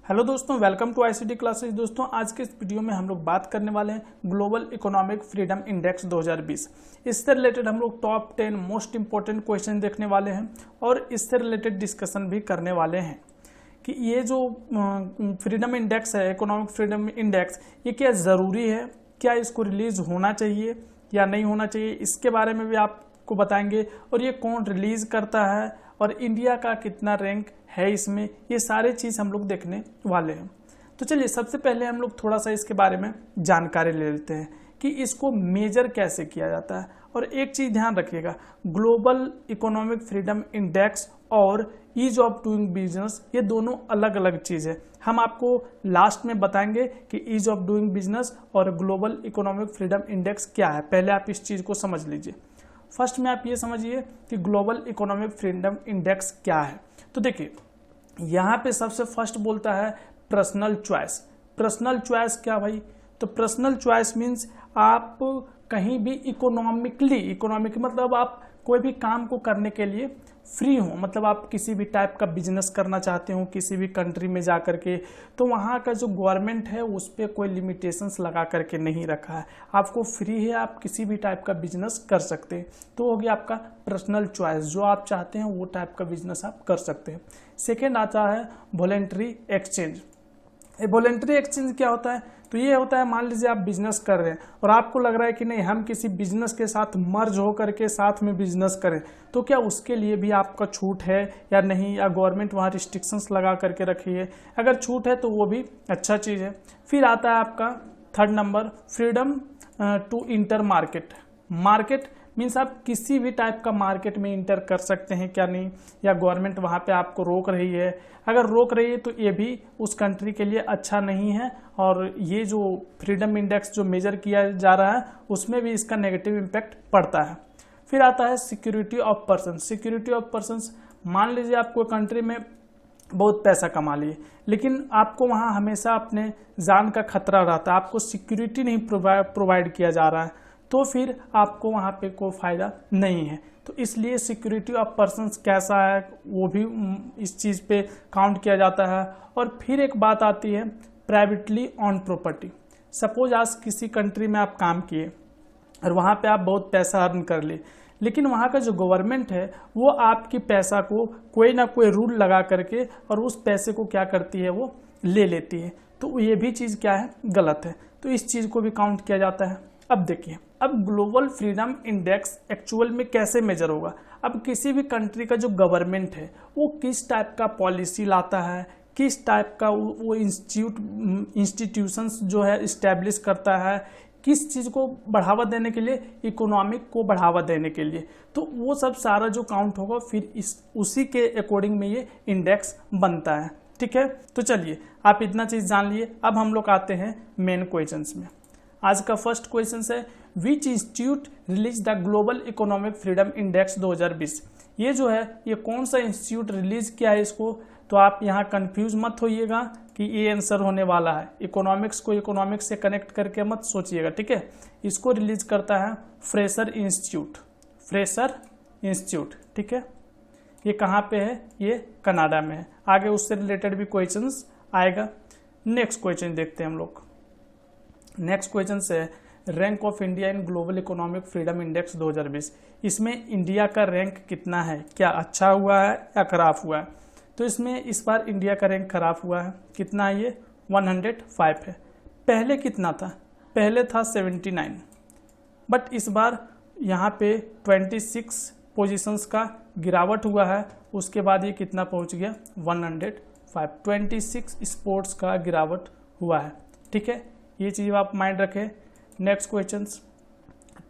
Hello दोस्तों, welcome to ICT classes. दोस्तों, आज के इस वीडियो में हम लोग बात करने वाले हैं ग्लोबल इकोनॉमिक फ्रीडम इंडेक्स 2020। इससे रिलेटेड हम लोग टॉप 10 मोस्ट इंपॉर्टेंट क्वेश्चन देखने वाले हैं और इससे रिलेटेड डिस्कशन भी करने वाले हैं कि ये जो फ्रीडम इंडेक्स है, इकोनॉमिक फ्रीडम इंडेक्स, ये क्या ज़रूरी है, क्या इसको रिलीज़ होना चाहिए या नहीं होना चाहिए, इसके बारे में भी आपको बताएंगे। और ये कौन रिलीज़ करता है और इंडिया का कितना रैंक है इसमें, ये सारे चीज़ हम लोग देखने वाले हैं। तो चलिए, सबसे पहले हम लोग थोड़ा सा इसके बारे में जानकारी ले लेते हैं कि इसको मेजर कैसे किया जाता है। और एक चीज़ ध्यान रखिएगा, ग्लोबल इकोनॉमिक फ्रीडम इंडेक्स और ईज ऑफ डूइंग बिजनेस ये दोनों अलग अलग चीज़ है। हम आपको लास्ट में बताएंगे कि ईज ऑफ डूइंग बिजनेस और ग्लोबल इकोनॉमिक फ्रीडम इंडेक्स क्या है। पहले आप इस चीज़ को समझ लीजिए। फर्स्ट में आप ये समझिए कि ग्लोबल इकोनॉमिक फ्रीडम इंडेक्स क्या है। तो देखिए, यहाँ पे सबसे फर्स्ट बोलता है पर्सनल चॉइस। पर्सनल चॉइस क्या भाई? तो पर्सनल चॉइस मीन्स आप कहीं भी इकोनॉमिक मतलब आप कोई भी काम को करने के लिए फ्री हो, मतलब आप किसी भी टाइप का बिजनेस करना चाहते हो किसी भी कंट्री में जा करके, तो वहाँ का जो गवर्नमेंट है उस पर कोई लिमिटेशंस लगा करके नहीं रखा है, आपको फ्री है, आप किसी भी टाइप का बिजनेस कर सकते हैं। तो हो गया आपका पर्सनल चॉइस, जो आप चाहते हैं वो टाइप का बिजनेस आप कर सकते हैं। सेकेंड आता है वॉलेंट्री एक्सचेंज। वॉलेंट्री एक्सचेंज क्या होता है? तो ये होता है, मान लीजिए आप बिजनेस कर रहे हैं और आपको लग रहा है कि नहीं, हम किसी बिजनेस के साथ मर्ज होकर के साथ में बिजनेस करें, तो क्या उसके लिए भी आपका छूट है या नहीं, या गवर्नमेंट वहाँ रिस्ट्रिक्शंस लगा करके रखी है? अगर छूट है तो वो भी अच्छा चीज़ है। फिर आता है आपका third number, freedom to enter market means आप किसी भी टाइप का मार्केट में इंटर कर सकते हैं क्या नहीं, या गवर्नमेंट वहाँ पे आपको रोक रही है। अगर रोक रही है तो ये भी उस कंट्री के लिए अच्छा नहीं है, और ये जो फ्रीडम इंडेक्स जो मेजर किया जा रहा है उसमें भी इसका नेगेटिव इम्पैक्ट पड़ता है। फिर आता है security of persons. Security of persons, मान लीजिए आप कोई कंट्री में बहुत पैसा कमा लिए, लेकिन आपको वहाँ हमेशा अपने जान का खतरा रहता है, आपको सिक्योरिटी नहीं प्रोवाइड किया जा रहा है, तो फिर आपको वहाँ पे कोई फ़ायदा नहीं है। तो इसलिए सिक्योरिटी ऑफ पर्सन्स कैसा है वो भी इस चीज़ पे काउंट किया जाता है। और फिर एक बात आती है प्राइवेटली ऑन प्रॉपर्टी। सपोज आज किसी कंट्री में आप काम किए और वहाँ पे आप बहुत पैसा अर्न कर लिए, लेकिन वहाँ का जो गवर्नमेंट है वो आपकी पैसा को कोई ना कोई रूल लगा करके और उस पैसे को क्या करती है, वो ले लेती है। तो ये भी चीज़ क्या है, गलत है। तो इस चीज़ को भी काउंट किया जाता है। अब देखिए, अब ग्लोबल फ्रीडम इंडेक्स एक्चुअल में कैसे मेजर होगा। अब किसी भी कंट्री का जो गवर्नमेंट है वो किस टाइप का पॉलिसी लाता है, किस टाइप का वो इंस्टीट्यूशंस जो है इस्टेब्लिश करता है, किस चीज़ को बढ़ावा देने के लिए, इकोनॉमिक को बढ़ावा देने के लिए, तो वो सब सारा जो काउंट होगा फिर उसी के अकॉर्डिंग में ये इंडेक्स बनता है। ठीक है, तो चलिए आप इतना चीज़ जान लिए। अब हम लोग आते हैं मेन क्वेश्चंस में। आज का फर्स्ट क्वेश्चन है, which institute release the global economic freedom index 2020। ये जो है, ये कौन सा इंस्टीट्यूट रिलीज किया है इसको? तो आप यहाँ कंफ्यूज मत होइएगा कि ये आंसर होने वाला है। इकोनॉमिक्स को इकोनॉमिक्स से कनेक्ट करके मत सोचिएगा, ठीक है। इसको रिलीज करता है फ्रेशर इंस्टीट्यूट, ठीक है। ये कहाँ पे है? ये कनाडा में है। आगे उससे रिलेटेड भी क्वेश्चंस आएगा। नेक्स्ट क्वेश्चन देखते हैं हम लोग। नेक्स्ट क्वेश्चन से rank of India in global economic freedom index 2020। इसमें इंडिया का रैंक कितना है, क्या अच्छा हुआ है या खराब हुआ है? तो इसमें इस बार इंडिया का रैंक खराब हुआ है। कितना है ये? 105 है। पहले कितना था? पहले था 79, बट इस बार यहाँ पे 26 पोजीशंस का गिरावट हुआ है। उसके बाद ये कितना पहुँच गया? 105। 26 स्पोर्ट्स का गिरावट हुआ है, ठीक है। ये चीज़ आप माइंड रखें। Next question,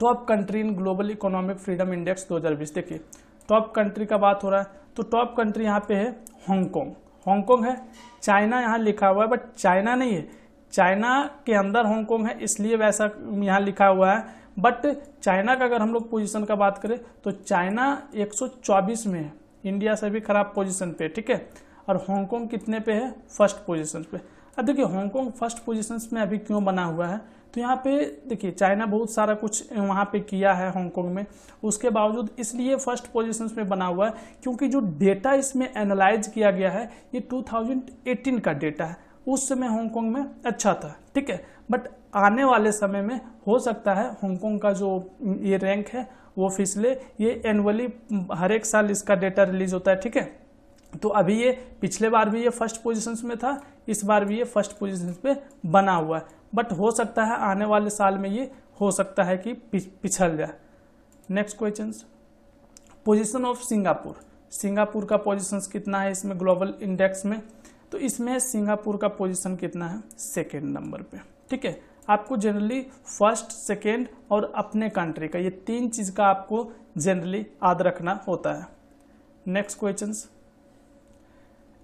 top country in global economic freedom index 2020। देखिए, टॉप कंट्री का बात हो रहा है तो टॉप कंट्री यहाँ पे है हांगकांग है। चाइना यहाँ लिखा हुआ है, बट चाइना नहीं है, चाइना के अंदर हांगकांग है, इसलिए वैसा यहाँ लिखा हुआ है। बट चाइना का अगर हम लोग पोजीशन का बात करें तो चाइना 124 में है, इंडिया से भी खराब पोजीशन पे, ठीक है। और हांगकांग कितने पे है? फर्स्ट पोजीशन पे। अब देखिए, हांगकांग फर्स्ट पोजीशंस में अभी क्यों बना हुआ है? तो यहाँ पे देखिए, चाइना बहुत सारा कुछ वहाँ पे किया है हांगकांग में, उसके बावजूद इसलिए फर्स्ट पोजीशंस में बना हुआ है क्योंकि जो डेटा इसमें एनालाइज किया गया है ये 2018 का डेटा है। उस समय हांगकांग में अच्छा था, ठीक है। बट आने वाले समय में हो सकता है हांगकांग का जो ये रैंक है वो फिसले। ये एनुअली हर एक साल इसका डेटा रिलीज होता है, ठीक है। तो अभी ये पिछले बार भी ये फर्स्ट पोजीशंस में था, इस बार भी ये फर्स्ट पोजीशंस पे बना हुआ है, बट हो सकता है आने वाले साल में ये हो सकता है कि पिछड़ जाए। Next question, position of Singapore. Singapore का पोजीशंस कितना है इसमें ग्लोबल इंडेक्स में? तो इसमें सिंगापुर का पोजीशन कितना है? सेकेंड नंबर पे, ठीक है। आपको जनरली फर्स्ट, सेकेंड और अपने कंट्री का, ये तीन चीज का आपको जनरली याद रखना होता है। Next question,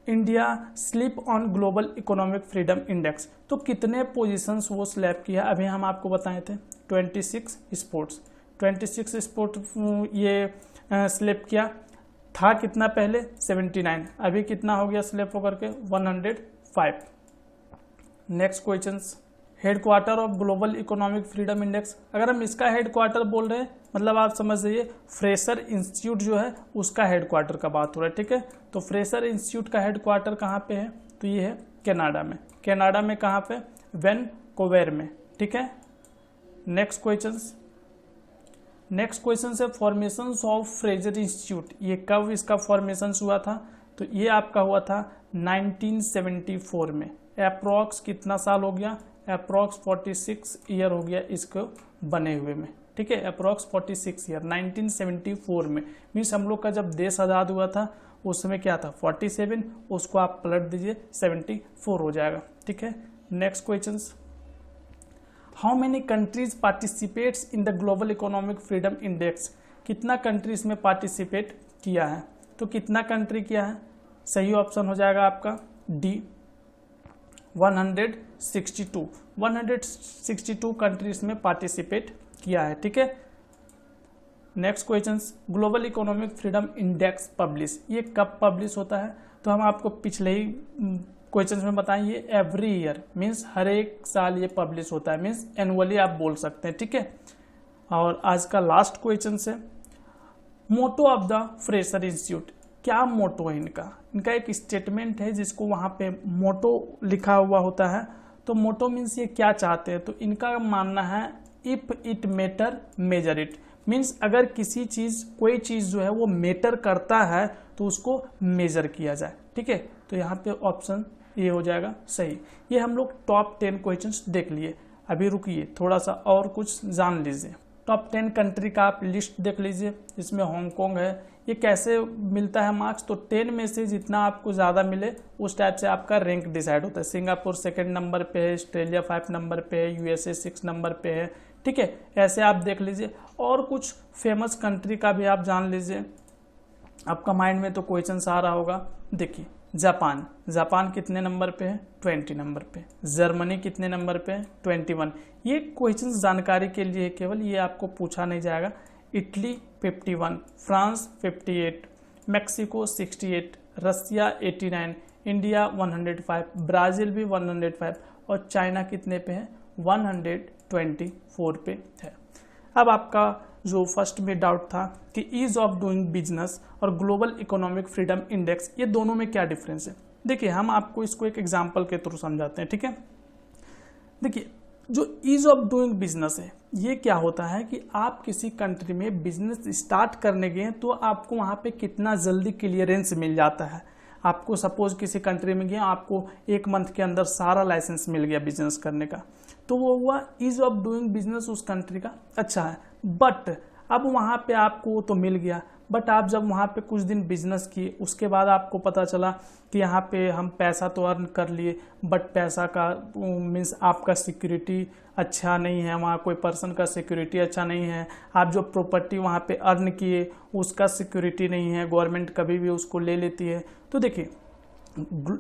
India slip on global economic freedom index. तो कितने पोजीशंस वो स्लैप किया अभी हम आपको बताए थे? 26 स्पोर्ट्स, 26 स्पोर्ट ये स्लैप किया था। कितना पहले? 79, अभी कितना हो गया स्लैप होकर के? 105। Next question, headquarter of global economic freedom index. अगर हम इसका हेडक्वार्टर बोल रहे हैं मतलब आप समझ जाइए फ्रेशर इंस्टीट्यूट जो है उसका हेडक्वार्टर का बात हो रहा है, ठीक है। तो फ्रेशर इंस्टीट्यूट का हेडक्वार्टर कहाँ पे है? तो ये है कनाडा में। कनाडा में कहाँ पे? वैनकूवर में, ठीक है। नेक्स्ट क्वेश्चन है फॉर्मेशन ऑफ फ्रेजर इंस्टीट्यूट। ये कब इसका फॉर्मेशन हुआ था? तो ये आपका हुआ था 1974 में। अप्रॉक्स कितना साल हो गया? अप्रॉक्स 46 ईयर हो गया इसको बने हुए में, ठीक है। अप्रॉक्स 46 ईयर 1974 में। मीन्स हम लोग का जब देश आज़ाद हुआ था उस समय क्या था? 47, उसको आप पलट दीजिए 74 हो जाएगा, ठीक है। Next question, how many countries participates in the global economic freedom index. कितना कंट्रीज में पार्टिसिपेट किया है? तो कितना कंट्री किया है? सही ऑप्शन हो जाएगा आपका डी, 162 कंट्रीज में पार्टिसिपेट किया है, ठीक है। Next question, global economic freedom index publish, ये कब पब्लिश होता है? तो हम आपको पिछले ही क्वेश्चन में बताएं, ये एवरी ईयर मीन्स हर एक साल ये पब्लिश होता है, मीन्स एनुअली आप बोल सकते हैं, ठीक है। और आज का लास्ट क्वेश्चन है motto of the fresher institute. क्या मोटो है इनका? इनका एक स्टेटमेंट है जिसको वहाँ पे मोटो लिखा हुआ होता है। तो मोटो मीन्स ये क्या चाहते हैं? तो इनका मानना है if it matter measure it. Means अगर किसी चीज़, कोई चीज़ जो है वो मैटर करता है तो उसको मेजर किया जाए, ठीक है। तो यहाँ पे ऑप्शन ये हो जाएगा सही। ये हम लोग टॉप 10 क्वेश्चंस देख लिए। अभी रुकिए थोड़ा सा और कुछ जान लीजिए। टॉप 10 कंट्री का आप लिस्ट देख लीजिए, इसमें हांगकांग है। ये कैसे मिलता है मार्क्स? तो 10 में से जितना आपको ज़्यादा मिले उस टाइप से आपका रैंक डिसाइड होता है। सिंगापुर 2nd नंबर पे है, ऑस्ट्रेलिया 5 नंबर पे है, यूएसए 6 नंबर पे है, ठीक है। ऐसे आप देख लीजिए और कुछ फेमस कंट्री का भी आप जान लीजिए। आपका माइंड में तो क्वेश्चन आ रहा होगा। देखिए जापान कितने नंबर पे है? 20 नंबर पे। जर्मनी कितने नंबर पे है? 21। ये क्वेश्चन जानकारी के लिए केवल, ये आपको पूछा नहीं जाएगा। इटली 51, फ्रांस 58, मैक्सिको 68, रसिया 89, इंडिया 105, ब्राज़ील भी 105 और चाइना कितने पे है? 124 पे है। अब आपका जो फर्स्ट में डाउट था कि ईज ऑफ डूइंग बिजनेस और ग्लोबल इकोनॉमिक फ्रीडम इंडेक्स, ये दोनों में क्या डिफरेंस है? देखिए हम आपको इसको एक एग्जांपल के थ्रू समझाते हैं, ठीक है। देखिए जो ईज ऑफ डूइंग बिजनेस है, ये क्या होता है कि आप किसी कंट्री में बिजनेस स्टार्ट करने गए तो आपको वहाँ पे कितना जल्दी क्लियरेंस मिल जाता है। आपको सपोज किसी कंट्री में गए, आपको 1 मंथ के अंदर सारा लाइसेंस मिल गया बिजनेस करने का, तो वो हुआ ईज ऑफ डूइंग बिजनेस उस कंट्री का अच्छा है। बट अब वहाँ पे आपको तो मिल गया, बट आप जब वहाँ पे कुछ दिन बिजनेस किए उसके बाद आपको पता चला कि यहाँ पे हम पैसा तो अर्न कर लिए, बट पैसा का मीन्स आपका सिक्योरिटी अच्छा नहीं है, वहाँ कोई पर्सन का सिक्योरिटी अच्छा नहीं है। आप जो प्रॉपर्टी वहाँ पे अर्न किए उसका सिक्योरिटी नहीं है, गवर्नमेंट कभी भी उसको ले लेती है। तो देखिए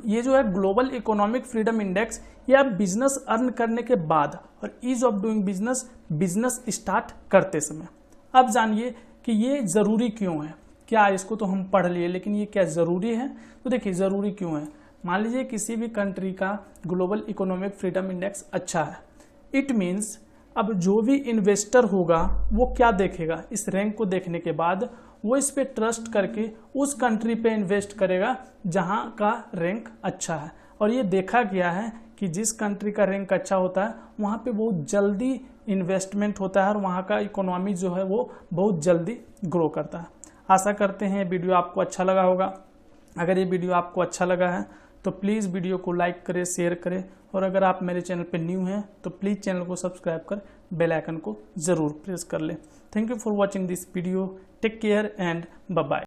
ये जो है ग्लोबल इकोनॉमिक फ्रीडम इंडेक्स, ये आप बिजनेस अर्न करने के बाद और ease of doing business start करते समय। अब जानिए कि ये ज़रूरी क्यों है। क्या इसको तो हम पढ़ लिए, लेकिन ये क्या ज़रूरी है? तो देखिए ज़रूरी क्यों है। मान लीजिए किसी भी कंट्री का ग्लोबल इकोनॉमिक फ्रीडम इंडेक्स अच्छा है, इट मीन्स अब जो भी इन्वेस्टर होगा वो क्या देखेगा? इस रैंक को देखने के बाद वो इस पे ट्रस्ट करके उस कंट्री पे इन्वेस्ट करेगा जहाँ का रैंक अच्छा है। और ये देखा गया है कि जिस कंट्री का रैंक अच्छा होता है वहाँ पे बहुत जल्दी इन्वेस्टमेंट होता है और वहाँ का इकोनॉमी जो है वो बहुत जल्दी ग्रो करता है। आशा करते हैं वीडियो आपको अच्छा लगा होगा। अगर ये वीडियो आपको अच्छा लगा है तो प्लीज़ वीडियो को लाइक करें, शेयर करें, और अगर आप मेरे चैनल पर न्यू हैं तो प्लीज़ चैनल को सब्सक्राइब कर बेल आइकन को ज़रूर प्रेस कर लें। Thank you for watching this video. Take care and bye bye.